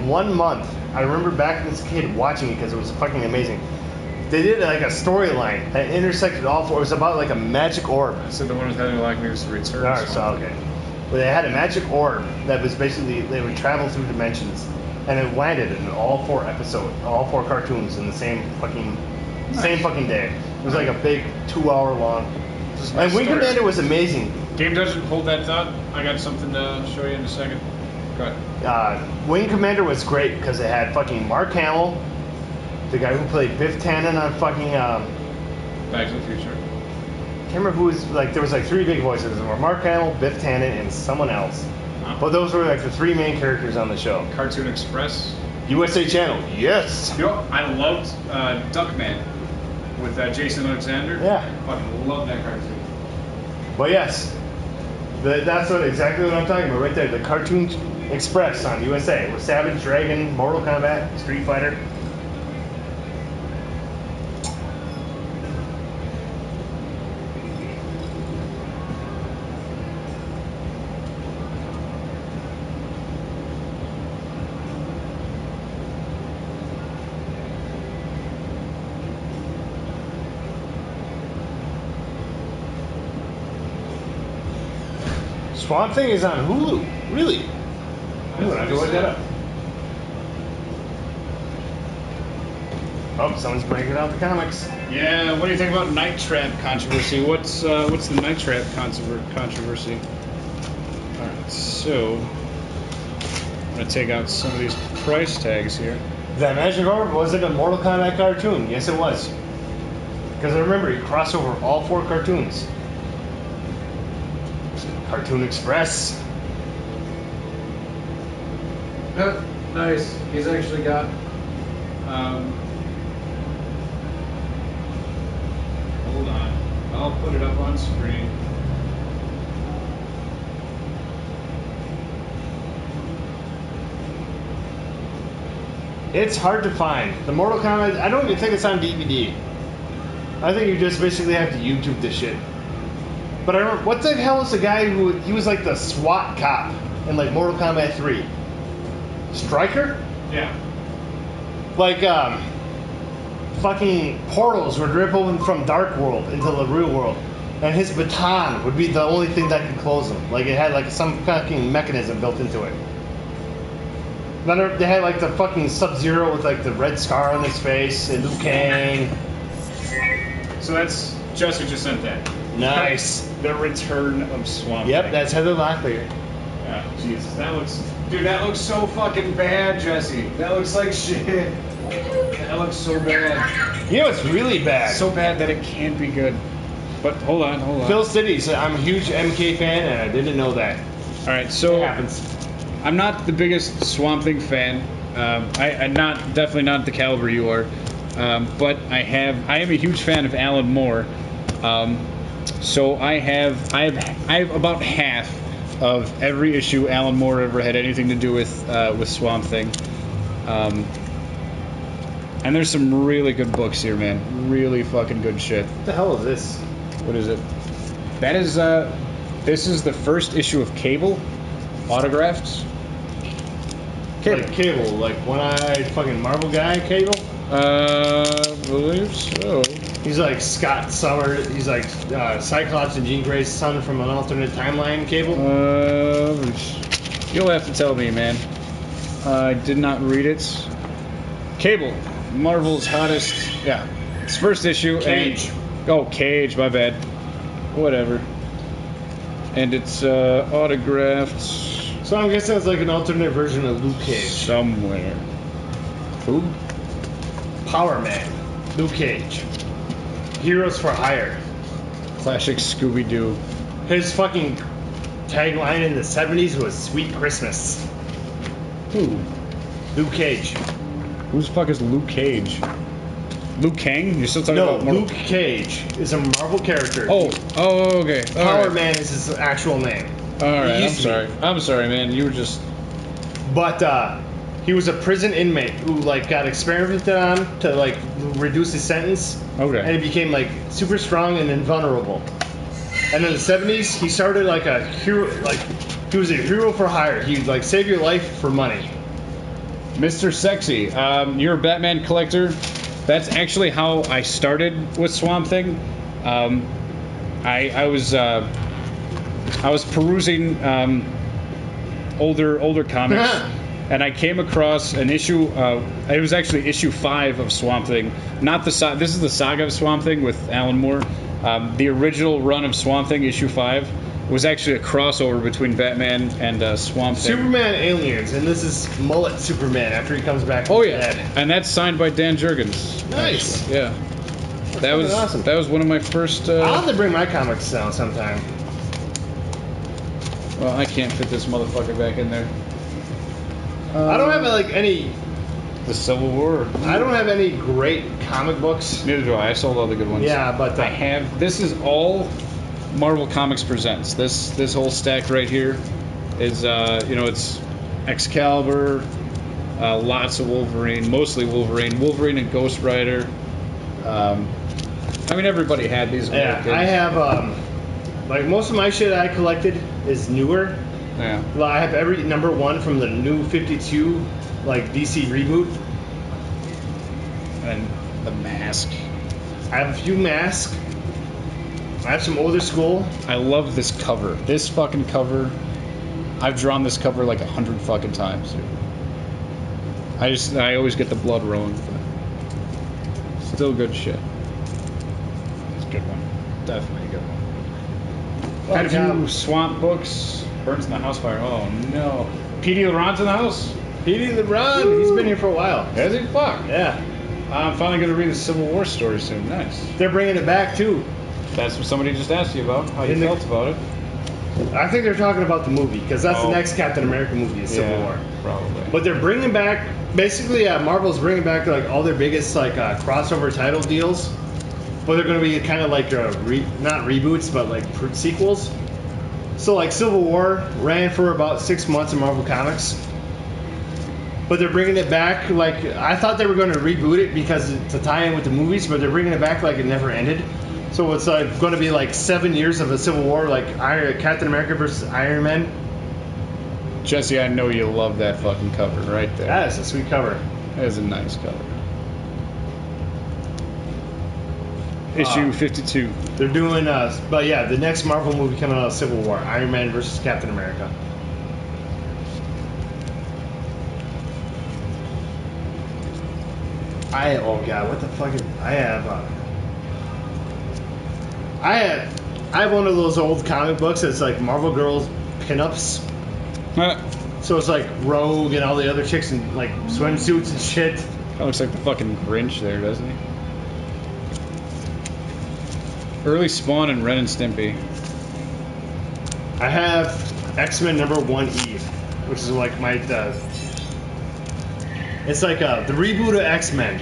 1 month. I remember back as a kid watching it because it was fucking amazing. They did like a storyline that intersected all four. It was about like a magic orb. So the one with Heather Locklear's Return. Alright, so okay. But they had a magic orb that was basically they would travel through dimensions, and it landed in all 4 episodes, all 4 cartoons in the same fucking day. It was like a big 2-hour long. And Wing Commander was amazing. Game doesn't hold that thought. I got something to show you in a second. Go ahead. Wing Commander was great because it had fucking Mark Hamill, the guy who played Biff Tannen on fucking Back to the Future. I can't remember who was like. There was like 3 big voices. There were Mark Hamill, Biff Tannen, and someone else. But those were like the 3 main characters on the show. Cartoon Express. USA Channel, yes. You know, I loved Duckman with Jason Alexander. Yeah. I fucking love that cartoon. But yes, that's exactly what I'm talking about right there. The Cartoon Express on USA with Savage Dragon, Mortal Kombat, Street Fighter. Swamp Thing is on Hulu. Really? Ooh, I have to look that up. Oh, someone's breaking out the comics. Yeah, what do you think about Night Trap controversy? What's the Night Trap controversy? Alright, so I'm gonna take out some of these price tags here. That Magic Orb, was it a Mortal Kombat cartoon? Yes, it was. Because I remember he crossed over all 4 cartoons. Cartoon Express. Yep, nice. He's actually got hold on. I'll put it up on screen. It's hard to find. The Mortal Kombat, I don't even think it's on DVD. I think you just basically have to YouTube this shit. But I remember, what the hell was the guy he was like the SWAT cop in like Mortal Kombat 3? Stryker? Yeah. Like, fucking portals would rip open from Dark World into the real world. And his baton would be the only thing that could close them. Like, it had like some fucking mechanism built into it. Then they had like the fucking Sub-Zero with like the red scar on his face, and Liu Kang. So that's Jesse just sent that. Nice. The Return of Swamp Yep, Thing. that's Heather Locklear. Yeah, Jesus, that looks so fucking bad, Jesse. That looks like shit. That looks so bad. You know, it's really bad. So bad that it can't be good. But hold on. Phil City, I'm a huge MK fan, and I didn't know that. All right, so It happens. I'm not the biggest Swamp Thing fan. I'm definitely not the caliber you are. But I am a huge fan of Alan Moore. So I have about half of every issue Alan Moore ever had anything to do with Swamp Thing. And there's some really good books here, man. Really fucking good shit. What the hell is this? What is it? That is this is the first issue of Cable, autographed. Cable. Like Cable, like one-eyed fucking Marvel guy, Cable? I believe so. He's like Scott Summers. He's like Cyclops and Jean Grey's son from an alternate timeline, Cable. You'll have to tell me, man. I did not read it. Cable, Marvel's hottest. Yeah, it's first issue. Cage. Cage. My bad. Whatever. And it's autographed. So I'm guessing it's like an alternate version of Luke Cage. Somewhere. Who? Power Man. Luke Cage. Heroes for Hire. Classic Scooby-Doo. His fucking tagline in the 70s was Sweet Christmas. Who? Luke Cage. Who the fuck is Luke Cage? Luke Kang? You're still talking about Marvel? Luke Cage is a Marvel character. Oh, okay. Power Man is his actual name. Alright, I'm sorry, man. You were just... But, he was a prison inmate who, like, got experimented on to, like, reduce his sentence. Okay. And he became, like, super strong and invulnerable. And in the 70s, he started, like, a hero, like, he was a hero for hire. He'd, like, save your life for money. Mr. Sexy, you're a Batman collector. That's actually how I started with Swamp Thing. I was perusing older comics, and I came across an issue. It was actually issue 5 of Swamp Thing. Not the this is the Saga of Swamp Thing with Alan Moore. The original run of Swamp Thing, issue 5, was actually a crossover between Batman and Swamp Thing. Superman Aliens, and this is Mullet Superman after he comes back. Oh yeah, and that's signed by Dan Jurgens. Nice. Actually. Yeah. That was awesome. That was one of my first. I'll have to bring my comics down sometime. Well, I can't fit this motherfucker back in there. I don't have like any. The Civil War. I don't have any great comic books. Neither do I. I sold all the good ones. Yeah, but I have. This is all Marvel Comics Presents. This whole stack right here is it's Excalibur, lots of Wolverine, mostly Wolverine and Ghost Rider. I mean, everybody had these. Yeah, I have like most of my shit I collected is newer. Yeah. Well, I have every number 1 from the new 52 like DC reboot. And the Mask. I have a few masks. I have some older school. I love this cover. This fucking cover. I've drawn this cover like 100 fucking times, dude. I always get the blood rolling. But still good shit. It's a good one. Definitely a good one. Had a few Swamp books. Burns in the House Fire. Oh no. Petey LeBron's in the house? Petey LeBron, he's been here for a while. Has he? Fuck. Yeah. I'm finally going to read the Civil War story soon. Nice. They're bringing it back too. That's what somebody just asked you about. How you felt about it. I think they're talking about the movie because that's the next Captain America movie is Civil War. Probably. But they're bringing back basically Marvel's bringing back like all their biggest like crossover title deals. But they're going to be kind of like not reboots but like sequels. So like Civil War ran for about 6 months in Marvel Comics. But they're bringing it back like I thought they were going to reboot it because to tie in with the movies, but they're bringing it back like it never ended. So it's like going to be like 7 years of a Civil War, like Captain America versus Iron Man. Jesse, I know you love that fucking cover right there. That is a sweet cover. That is a nice cover. Issue 52. They're doing, but yeah, the next Marvel movie coming out is Civil War, Iron Man versus Captain America. Oh god, what the fuck is, I have one of those old comic books that's like Marvel Girls pinups. So it's like Rogue and all the other chicks in like swimsuits and shit. That looks like the fucking Grinch there, doesn't he? Early Spawn and Ren and Stimpy. I have X-Men number 1E, which is like my it's like the reboot of X-Men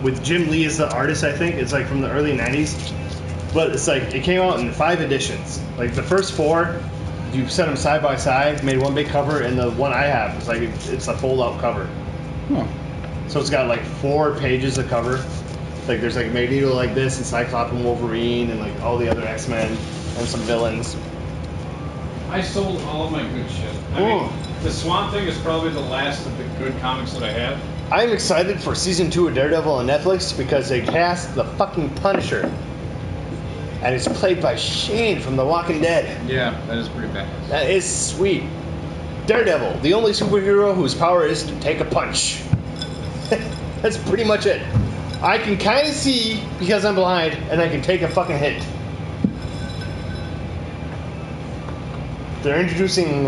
with Jim Lee as the artist. I think it's like from the early 90s, but it's like it came out in 5 editions. Like the first 4, you set them side by side, made one big cover, and the one I have is like it's a fold-out cover. Huh. So it's got like 4 pages of cover. Like there's like Magneto like this and Cyclops and Wolverine and like all the other X-Men and some villains. I sold all of my good shit. I mean, the Swamp Thing is probably the last of the good comics that I have. I'm excited for season 2 of Daredevil on Netflix because they cast the fucking Punisher. And it's played by Shane from The Walking Dead. Yeah, that is pretty bad. That is sweet. Daredevil, the only superhero whose power is to take a punch. That's pretty much it. I can kind of see because I'm blind, and I can take a fucking hit. They're introducing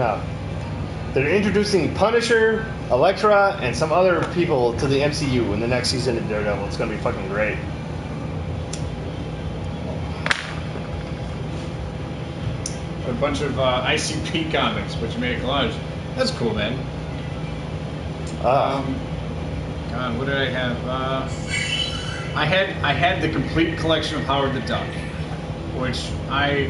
Punisher, Elektra, and some other people to the MCU in the next season of Daredevil. It's gonna be fucking great. A bunch of ICP comics, which made a collage. That's cool, man. God, what did I have? I had the complete collection of Howard the Duck, which I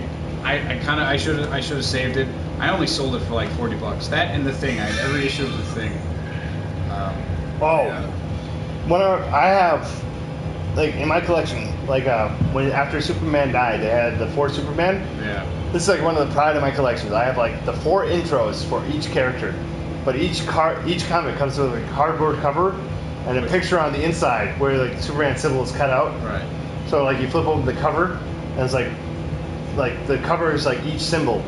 should have saved it. I only sold it for like $40. That and The Thing. I had every issue of The Thing. Yeah. I have like in my collection, like when after Superman died, they had the 4 Superman. Yeah. This is like one of the pride of my collections. I have like the 4 intros for each character. but each comic comes with a cardboard cover and a picture on the inside where like the Superman symbol is cut out. Right. So like you flip open the cover and it's like the cover is like each symbol.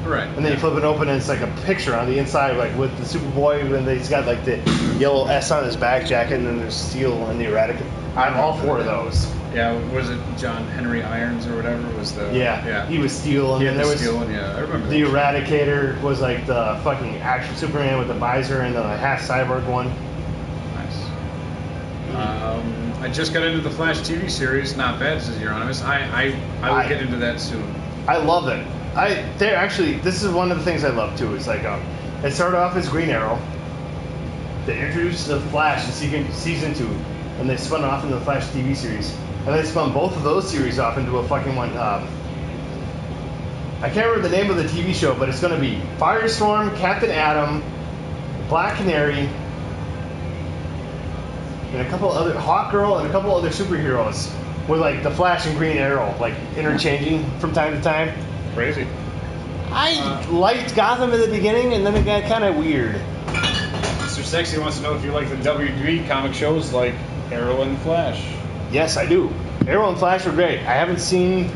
Right. And then you flip it open and it's like a picture on the inside, like with the Superboy, and he's got like the yellow S on his back jacket, and then there's Steel and the Eradicator. I'm all for those. Yeah, was it John Henry Irons or whatever was the... Yeah. He was Steel, and He then had there the was Steel one, yeah, I remember the that. Eradicator was like the fucking actual Superman with the visor and the half cyborg one. Nice. I just got into the Flash TV series. Not bad, says Euronymous. I will get into that soon. I love it. They're actually, this is one of the things I love too. It's like it started off as Green Arrow. They introduced the Flash in season 2, and they spun off into the Flash TV series, and they spun both of those series off into a fucking one. I can't remember the name of the TV show, but it's going to be Firestorm, Captain Atom, Black Canary, and a couple other Hawkgirl and a couple other superheroes with like the Flash and Green Arrow like interchanging from time to time. Crazy. I liked Gotham in the beginning, and then it got kind of weird. Mr. Sexy wants to know if you like the WB comic shows like Arrow and Flash. Yes, I do. Arrow and Flash were great. I haven't seen.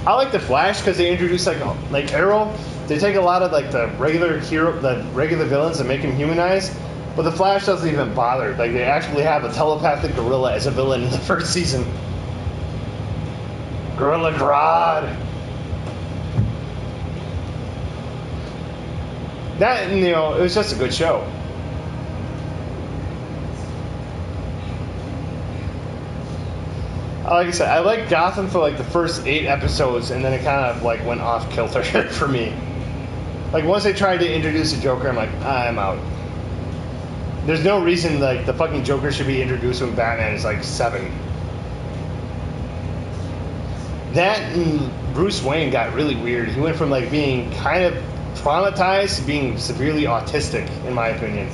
I like the Flash because they introduce like Arrow. They take a lot of like the regular villains and make them humanized. But the Flash doesn't even bother. Like they actually have a telepathic gorilla as a villain in the first season. Gorilla Grodd. That, you know, it was just a good show. Like I said, I liked Gotham for like the first 8 episodes, and then it kind of like went off kilter for me. Like once they tried to introduce the Joker, I'm like, I'm out. There's no reason like the fucking Joker should be introduced when Batman is like 7. That and Bruce Wayne got really weird. He went from like being kind of traumatized to being severely autistic, in my opinion.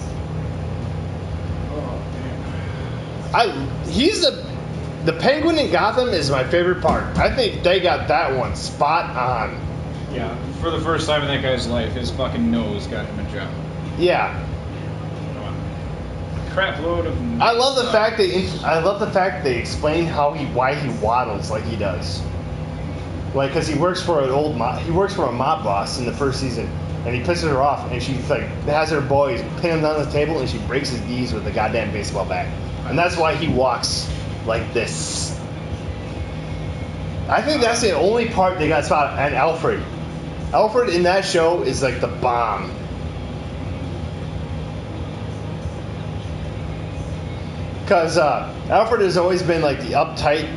He's the Penguin in Gotham is my favorite part. I think they got that one spot on. Yeah, for the first time in that guy's life, his fucking nose got him a job. Yeah. Crap load of. I love the fact they explain why he waddles like he does. Like, cause he works for a mob boss in the first season, and he pisses her off, and she like has her boys pin him down the table, and she breaks his knees with a goddamn baseball bat, and that's why he walks like this. I think that's the only part they got spotted. And Alfred in that show is like the bomb. Because Alfred has always been like the uptight,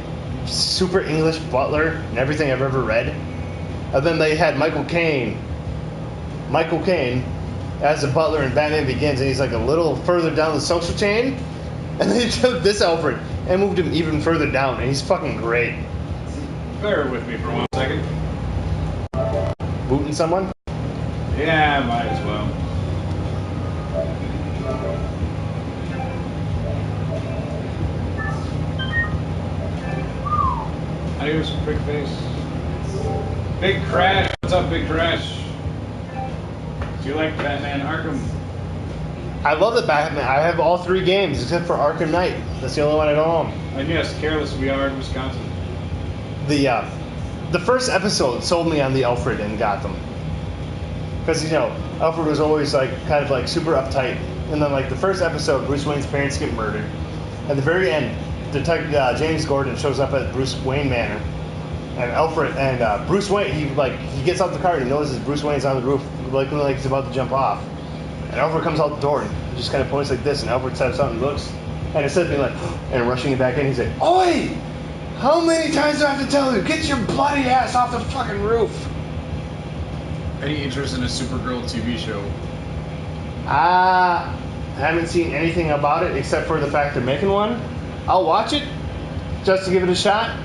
super English butler in everything I've ever read. And then they had Michael Caine as a butler in Batman Begins, and he's like a little further down the social chain. And they took this Alfred and moved him even further down, and he's fucking great. Bear with me for 1 second. Booting someone? Yeah, might as well. Adios, big face. Big Crash. What's up, Big Crash? Do you like Batman Arkham? I love the Batman. I have all 3 games except for Arkham Knight. That's the only one I don't own. And yes, Careless VR in Wisconsin. The first episode sold me on the Alfred in Gotham. Because, you know, Alfred was always like kind of like super uptight. And then like the first episode, Bruce Wayne's parents get murdered. At the very end, Detective James Gordon shows up at Bruce Wayne Manor. And Alfred and Bruce Wayne, he gets out the car and he notices Bruce Wayne's on the roof, like he's about to jump off. And Alfred comes out the door and he just kind of points like this, and Alfred steps out and looks. And instead of being like, and rushing back in, he's like, "Oi! How many times do I have to tell you? Get your bloody ass off the fucking roof!" Any interest in a Supergirl TV show? I haven't seen anything about it except for the fact they're making one. I'll watch it just to give it a shot.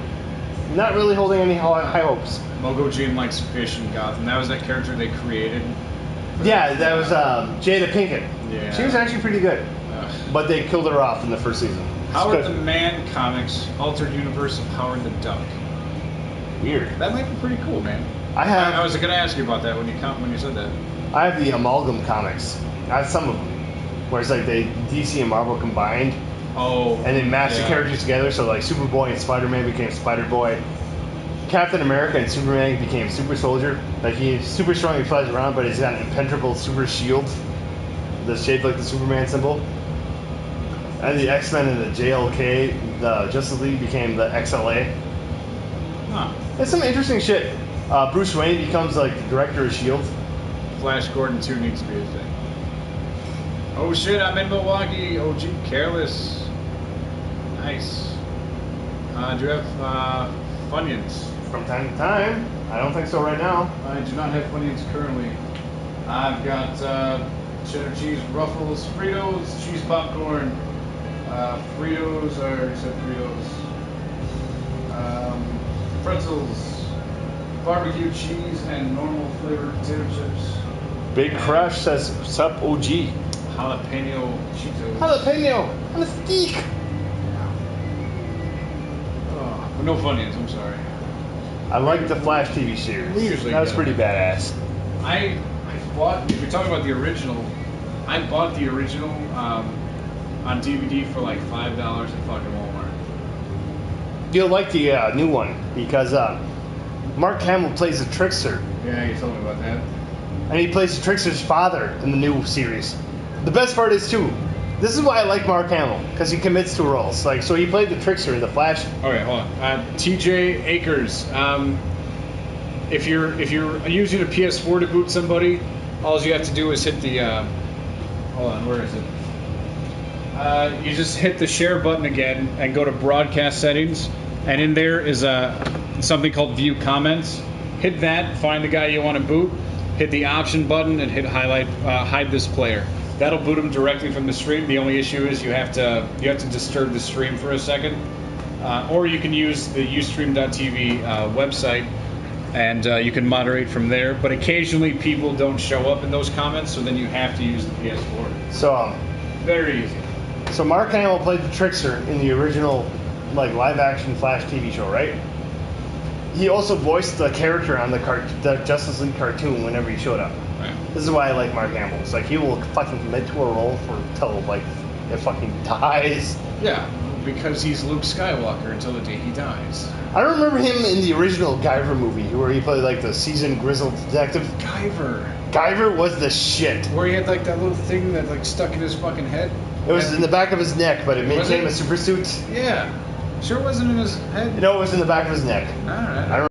Not really holding any high hopes. Mogo Jean likes fish in Gotham. That was that character they created. Yeah, that was Jada Pinkett. Yeah. She was actually pretty good. But they killed her off in the first season. Howard the Man Comics Altered Universe of Howard the Duck. Weird. That might be pretty cool, man. I was going to ask you about that when you said that. I have the Amalgam comics. I have some of them, where it's like they DC and Marvel combined, Oh. and they mashed the yeah. characters together. So like Superboy and Spider-Man became Spider-Boy. Captain America and Superman became Super Soldier. Like he's super strong, he flies around, but he's got an impenetrable super shield that's shaped like the Superman symbol. And the X-Men and the JLK, the Justice League, became the XLA. Huh. It's some interesting shit. Bruce Wayne becomes like the director of S.H.I.E.L.D. Flash Gordon 2 needs to be a thing. Oh shit, I'm in Milwaukee. Oh gee, careless. Nice. Do you have Funyuns? From time to time. I don't think so right now. I do not have Funyuns currently. I've got cheddar cheese Ruffles, Fritos, cheese popcorn. Fritos, I already said Fritos. Pretzels, barbecue cheese, and normal flavored potato chips. Big Crush says, sup OG. Jalapeno Cheetos. Jalapeno on a steak. Oh, but no Funyuns, I'm sorry. I like the Flash TV series. We usually That was get pretty badass. I bought, if you're talking about the original, I bought the original on DVD for like $5 at fucking Walmart. You'll like the new one because Mark Hamill plays the Trickster, Yeah, you told me about that. and he plays the Trickster's father in the new series. The best part is too, this is why I like Mark Hamill because he commits to roles. Like so, he played the Trickster in the Flash. Okay, hold on. TJ Akers. If you're using a PS4 to boot somebody, all you have to do is hit the. Hold on, where is it? You just hit the share button again and go to broadcast settings, and in there is something called view comments. Hit that, find the guy you want to boot, hit the option button, and hit hide this player. That'll boot him directly from the stream. The only issue is you have to disturb the stream for a second, or you can use the Ustream.tv website, and you can moderate from there. But occasionally people don't show up in those comments, so then you have to use the PS4. So, Very easy. so Mark Hamill played the Trickster in the original, like live action Flash TV show, right? He also voiced the character on the Justice League cartoon whenever he showed up. Right. This is why I like Mark Hamill. It's like he will fucking commit to a role until like it fucking dies. Yeah, because he's Luke Skywalker until the day he dies. I remember him in the original Guyver movie where he played like the seasoned grizzled detective. Guyver. Guyver was the shit. Where he had like that little thing that like stuck in his fucking head. It was in the back of his neck, but it Was became it? a super suit. Yeah. Sure wasn't in his head. You know, it was in the back of his neck. Alright. I